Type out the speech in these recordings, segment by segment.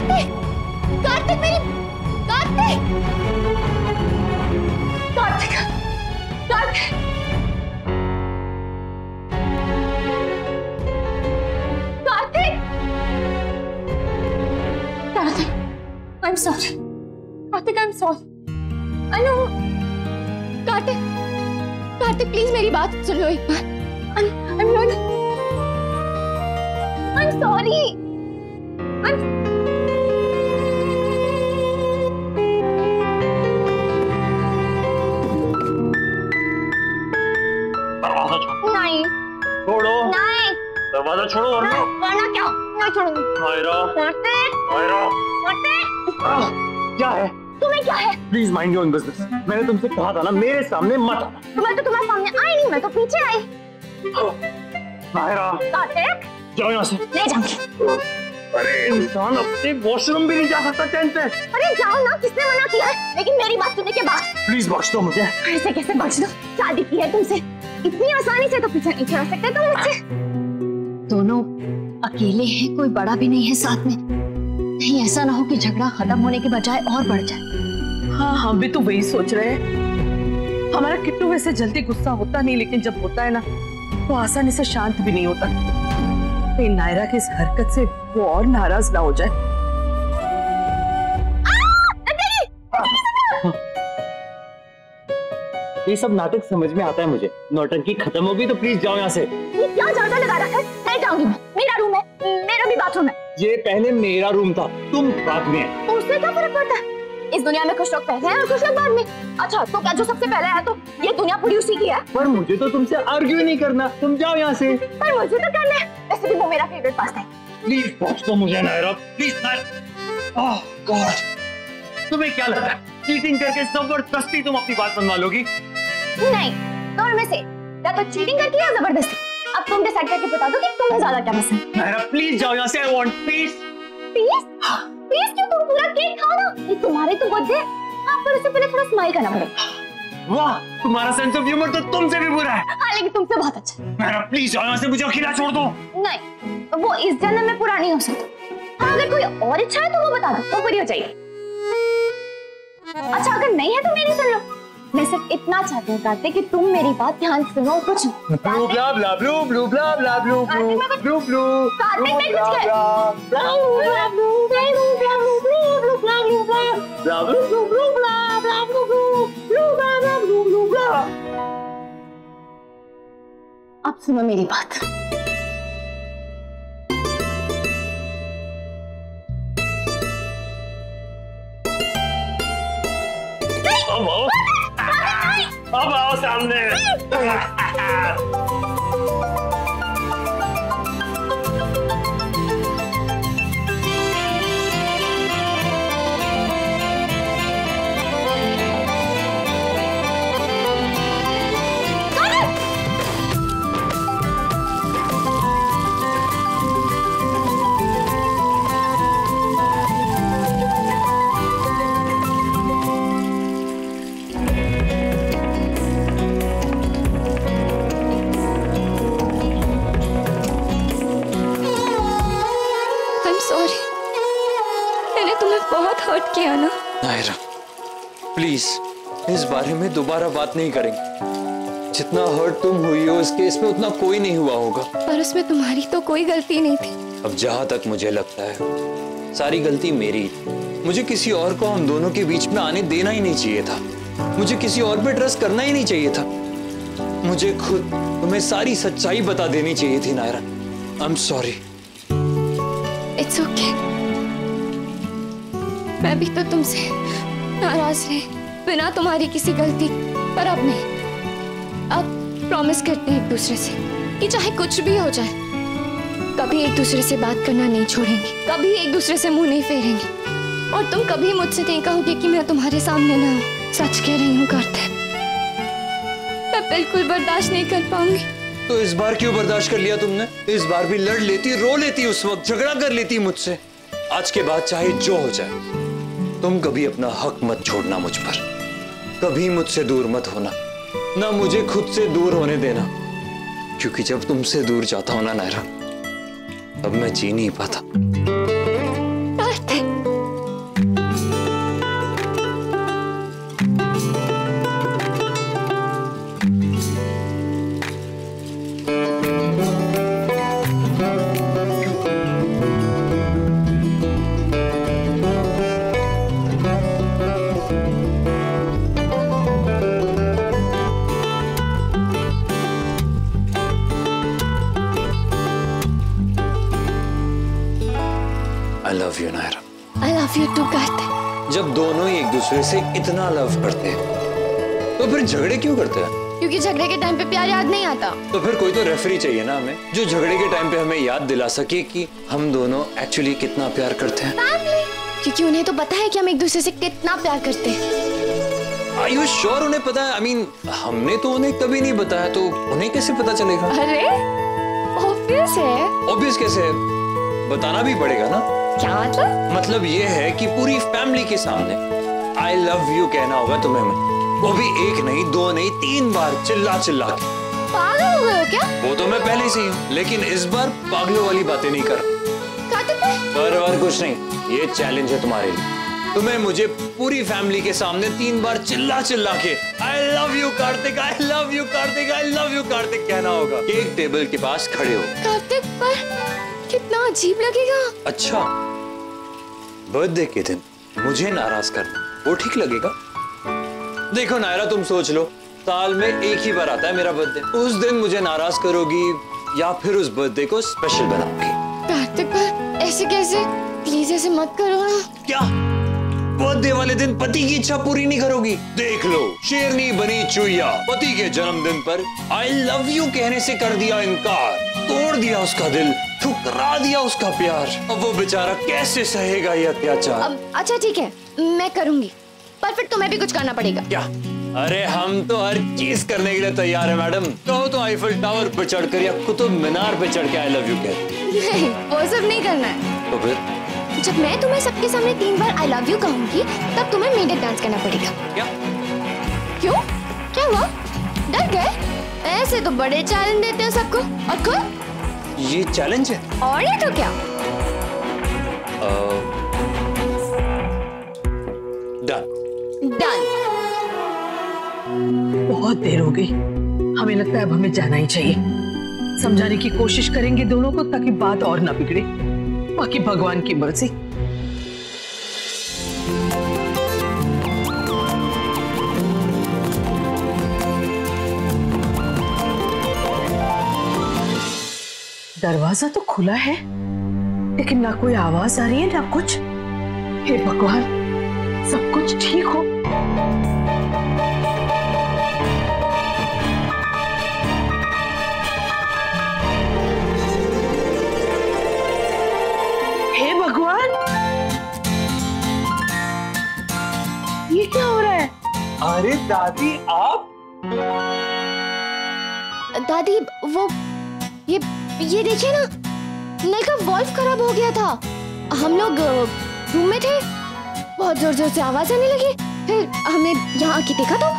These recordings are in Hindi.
कार्तिक, कार्तिक मेरी, Kartik, Kartik, Kartik, Kartik, Kartik, I'm sorry. Kartik, I'm sorry. I know. Kartik, Kartik please मेरी बात सुन लो एक बार. I'm really, I'm sorry. दरवाजा छोड़ो. नहीं. छोड़ो. नहीं. दरवाजा छोड़ो वरना. वरना क्या? नहीं छोड़ूंगी. मायरा. कार्तिक. मायरा. कार्तिक. क्या है? तुम्हें क्या है? Please mind your own business. मैंने तुमसे कहा था ना मेरे सामने मत आना. मैं तो तुम्हारे सामने आई नहीं, मैं तो पीछे आई. मायरा. कार्तिक. जाओ यहाँ से. ले जाऊंगी. अरे इंसान अपने वॉशरूम भी नहीं जा सकता चैन से. अरे जाओ ना, किसने मना किया है? लेकिन मेरी बात सुनने के बाद. प्लीज बख्श दो मुझे. ऐसे कैसे बख्श दो? शादी की है तुमसे, इतनी आसानी से तो पीछे नहीं छुड़ा सकते तुम मुझसे. दोनों अकेले हैं, कोई बड़ा भी नहीं है साथ में. नहीं ऐसा ना हो कि झगड़ा खत्म होने के बजाय और बढ़ जाए. हाँ हम भी तो वही सोच रहे हैं. हमारा किट्टू वैसे जल्दी गुस्सा होता नहीं, लेकिन जब होता है ना तो आसानी से शांत भी नहीं होता. कहीं नायरा की इस हरकत से वो और नाराज ना हो जाए. ये सब नाटक समझ में आता है मुझे. नौटंकी खत्म होगी तो प्लीज जाओ यहाँ से. ये क्या ज्यादा लगा रखा है? नहीं जाऊंगी मैं. मेरा रूम है, मेरा भी बाथरूम है. ये पहले मेरा रूम था, तुम बाद में. उससे क्या फर्क पड़ता है? इस दुनिया में कुछ लोग पहले हैं और कुछ लोग बाद में. अच्छा तो क्या जो सबसे पहले है तो ये दुनिया पूरी उसी की है? पर मुझे तो तुमसे आर्ग्यू नहीं करना. तुम जाओ यहाँ से. पर मुझे तो करना है. वैसे भी वो मेरा फेवरेट पास्ता है. प्लीज बख्श दो मुझे Naira. Please Naira. Oh God. तुम्हें क्या लगता है चीटिंग करके जबरदस्ती तुम अपनी बात मनवा लोगी? नहीं, दोनों में से या तो चीटिंग करके या जबरदस्ती. अब तुम डिसाइड करके बता दो कि तुम्हें ज्यादा क्या पसंद. नायरा प्लीज जाओ यहाँ से. I want peace. Peace? Peace क्यों? तुम पूरा केक खाओ ना. ये तुम्हारे तो बर्थडे. हाँ पर उससे पहले थोड़ा स्माइल करना पड़ेगा. वाह तुम्हारा सेंस ऑफ ह्यूमर तो तुमसे भी बुरा है. हाँ लेकिन तुमसे बहुत अच्छा. नायरा प्लीज जाओ यहाँ से. मुझे अकेला छोड़ दो. नहीं, वो इस जन्म में पूरा नहीं हो सकता. हाँ अगर कोई और इच्छा है तो वो बता दो तो पूरी हो जाएगी. अच्छा अगर नहीं है तो मेरी सुन लो. मैं सिर्फ इतना चाहती हूँ कार्तिक कि तुम मेरी बात ध्यान से सुनो. कुछ blue blah blah blue blue blah blah blue blue blue blue. Kartik मैं कुछ कह. अब सुनो मेरी बात. अब आओ सामने. बहुत हर्ट किया ना. नायरा प्लीज इस बारे में दोबारा बात नहीं करेंगे. जितना हर्ट तुम हुई हो इस केस में उतना कोई नहीं हुआ होगा. पर उसमें तुम्हारी तो कोई गलती नहीं थी. अब जहां तक मुझे लगता है सारी गलती मेरी थी. मुझे किसी और को हम दोनों के बीच में आने देना ही नहीं चाहिए था. मुझे किसी और पे ट्रस्ट करना ही नहीं चाहिए था. मुझे खुद तुम्हें सारी सच्चाई बता देनी चाहिए थी Naira. I am sorry. It's okay. मैं भी तो तुमसे नाराज रही बिना तुम्हारी किसी गलती. पर अब नहीं. अब प्रॉमिस करते हैं एक दूसरे से कि चाहे कुछ भी हो जाए कभी एक दूसरे से बात करना नहीं छोड़ेंगे. कभी एक दूसरे से मुंह नहीं फेरेंगे. और तुम कभी मुझसे नहीं कहोगे कि मैं तुम्हारे सामने ना हूं. सच कह रही हूँ कार्तिक. मैं बिल्कुल बर्दाश्त नहीं कर पाऊंगी. तो इस बार क्यों बर्दाश्त कर लिया तुमने? इस बार भी लड़ लेती, रो लेती, उस वक्त झगड़ा कर लेती मुझसे. आज के बाद चाहे जो हो जाए तुम कभी अपना हक मत छोड़ना मुझ पर. कभी मुझसे दूर मत होना. ना मुझे खुद से दूर होने देना. क्योंकि जब तुमसे दूर जाता हूं ना नायरा तब मैं जी नहीं पाता. Kartik I love you Naira. I love you too, Kartik. जब दोनों ही एक दूसरे से इतना लव करते हैं तो फिर झगड़े क्यों करते हैं? क्योंकि झगड़े के टाइम पे प्यार याद नहीं आता। तो फिर कोई तो रेफरी चाहिए ना हमें, जो झगड़े के टाइम पे हमें याद दिला सके कि हम दोनों एक्चुअली कितना प्यार करते हैं। क्योंकि उन्हें तो पता है कि हम एक दूसरे से कितना प्यार करते हैं। Are you sure उन्हें पता है? I mean, हमने तो उन्हें कभी नहीं बताया, तो उन्हें कैसे पता चलेगा? अरे ऑब्वियस है। ऑब्वियस कैसे है? बताना भी पड़ेगा ना। क्या मतलब? मतलब ये है कि पूरी फैमिली के सामने आई लव यू कहना होगा तुम्हें, वो भी एक नहीं, दो नहीं, 3 बार चिल्ला चिल्ला के। पागल हो गए हो क्या? वो तो मैं पहले से ही हूँ, लेकिन इस बार पागलों वाली बातें नहीं कर। और कुछ नहीं, ये चैलेंज है तुम्हारे लिए। तुम्हें मुझे पूरी फैमिली के सामने 3 बार चिल्ला चिल्ला के आई love you Kartik, I love you Kartik, I love you Kartik कहना होगा। केक टेबल के पास खड़े हो। कार्तिक, पर कितना अजीब लगेगा। अच्छा, बर्थडे के दिन मुझे नाराज करना वो ठीक लगेगा? देखो नायरा, तुम सोच लो, साल में एक ही बार आता है मेरा बर्थडे। उस दिन मुझे नाराज करोगी या फिर उस बर्थडे को स्पेशल बनाओगी? कार्तिक, पर ऐसे कैसे? प्लीज ऐसे मत करो ना। क्या बर्थडे वाले दिन पति की इच्छा पूरी नहीं करोगी? देख लो, शेरनी बनी चुईया पति के जन्मदिन पर आई लव यू कहने से कर दिया इनकार, तोड़ दिया उसका दिल, ठुकरा दिया उसका प्यार। अब वो बेचारा कैसे सहेगा ये अत्याचार? अच्छा ठीक है, मैं करूंगी, पर फिर तुम्हें भी कुछ करना पड़ेगा। क्या? अरे हम तो हर चीज करने के लिए तैयार है मैडम। कहो तो आईफल टावर पर चढ़कर या कुतुब मीनार पे चढ़ के आई लव यू कहते। नहीं, वो सब नहीं करना है। तो फिर? जब मैं तुम्हें सबके सामने 3 बार आई लव यू कहूंगी, तब तुम्हें मेडल डांस करना पड़ेगा। क्या? क्यों? क्या हुआ? डर गए? ऐसे तो बड़े चैलेंज देते हो सबको। और खुद? ये चैलेंज है? और नहीं तो क्या? डन। डन। बहुत देर हो गई, हमें लगता है अब हमें जाना ही चाहिए। समझाने की कोशिश करेंगे दोनों को ताकि बात और ना बिगड़े, बाकी भगवान की मर्जी। दरवाजा तो खुला है, लेकिन ना कोई आवाज आ रही है ना कुछ। हे भगवान, सब कुछ ठीक हो। हे भगवान, ये क्या हो रहा है? अरे दादी, आप? दादी, वो ये देखिए ना, नल का वाल्व खराब हो गया था। हम लोग रूम में थे, बहुत जोर जोर से आवाज आने लगी, फिर हमने यहाँ आके देखा तो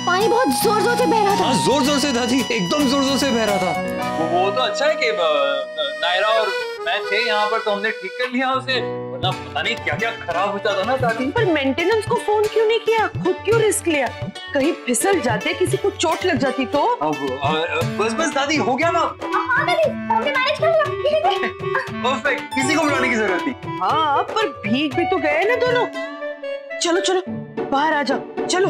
पानी बहुत जोर जोर से बह रहा था। हाँ, जोर जोर से दादी, एकदम जोर जोर से बह रहा था। वो तो अच्छा है कि नायरा और मैं थे यहाँ पर, तो हमने ठीक कर लिया उसे, वरना पता नहीं क्या क्या खराब होता था ना दादी। पर मेंटेनेंस को फोन क्यों नहीं किया? खुद क्यों रिस्क लिया? कहीं फिसल जाते, किसी को चोट लग जाती तो? अब बस दादी, हो गया ना? हाँ दादी, हमने मैनेज कर लिया। परफेक्ट, किसी को बुलाने की जरूरत नहीं। हाँ, पर भीग भी तो गए ना दोनों। चलो चलो, बाहर आ जाओ, चलो।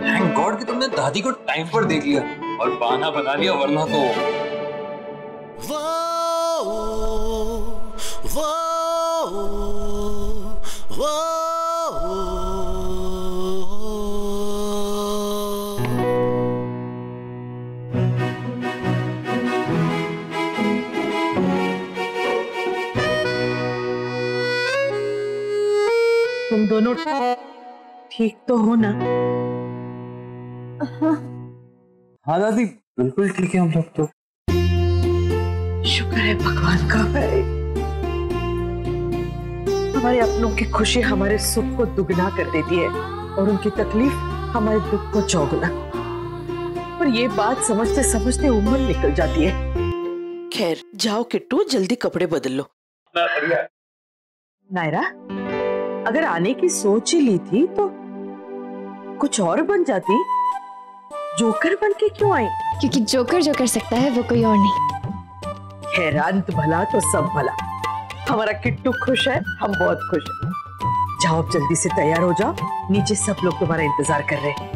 थैंक गॉड कि तुमने दादी को टाइम पर देख लिया और बहाना बना लिया, वरना तो तुम दोनों ठीक तो हो ना? हाँ दादी, बिल्कुल ठीक है हम लोग तो। शुक्र है भगवान का। हमारे अपनों की खुशी हमारे सुख को दुगना कर देती है और उनकी तकलीफ हमारे दुख को चौगुना। पर ये बात समझते समझते उम्र निकल जाती है। खैर, जाओ किट्टू, जल्दी कपड़े बदल लो। नायरा, अगर आने की सोच ही ली थी तो कुछ और बन जाती। जोकर बन के क्यों आई? क्योंकि जोकर जो कर सकता है वो कोई और नहीं। खैर, अंत भला तो सब भला। हमारा किट्टू खुश है, हम बहुत खुश हैं। जाओ अब जल्दी से तैयार हो जाओ, नीचे सब लोग तुम्हारा इंतजार कर रहे हैं।